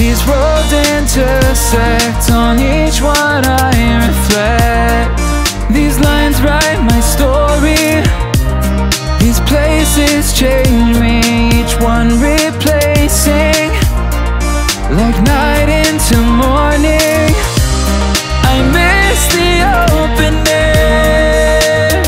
These roads intersect, on each one I reflect. These lines write my story. These places change me, each one replacing, like night into morning. I miss the open air,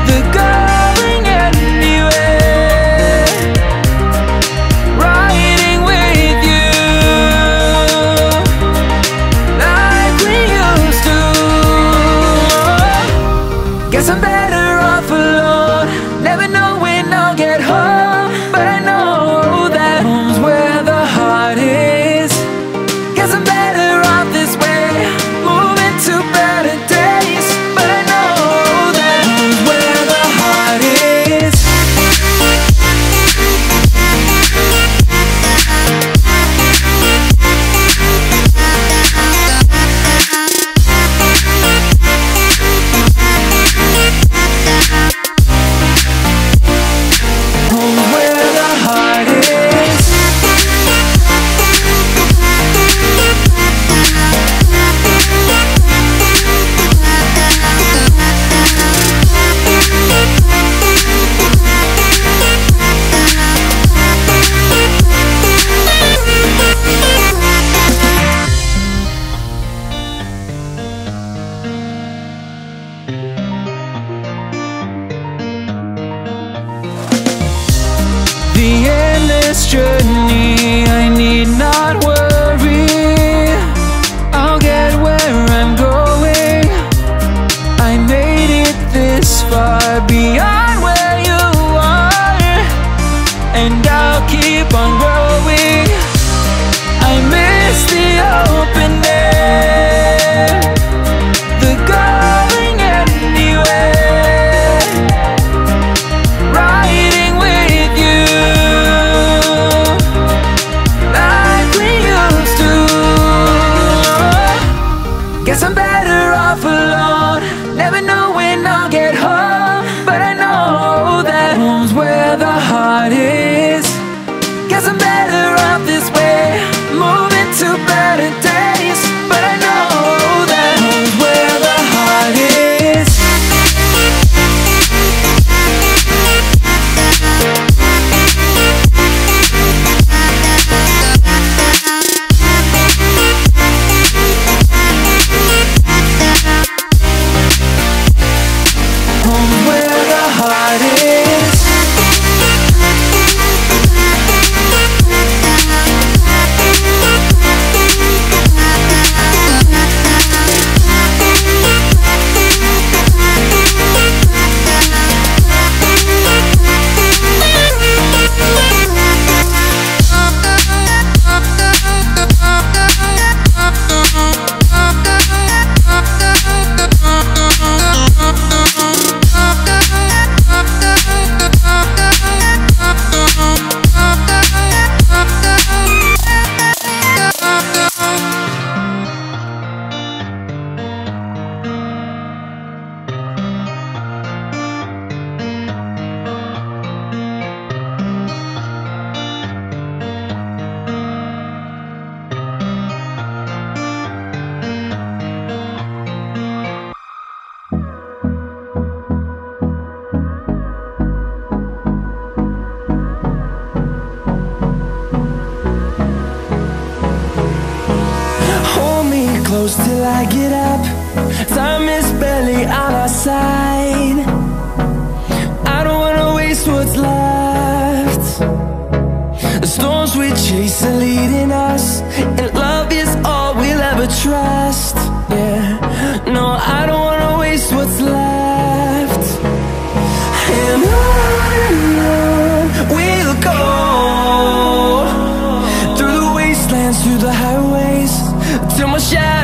the going anywhere, riding with you like we used to. Guess I'm better off alone. the endless journey. I need not worry, I'll get where I'm going. I made it this far, beyond where you are, and I'll keep on growing. I miss the open air, the going anywhere, riding with you like we used to. Guess I'm better off alone, never know when I'll get home, but I know that home's where the heart is. Guess I'm better off this way, moving to better days, but I know that home's where the heart is. Home's where the heart is. Close till I get up, time is barely on our side. I don't wanna waste what's left. The storms we chase are leading us, and love is all we'll ever trust. Yeah, no, I don't wanna waste what's left. And on we'll go, through the wastelands, through the highways, till my shadow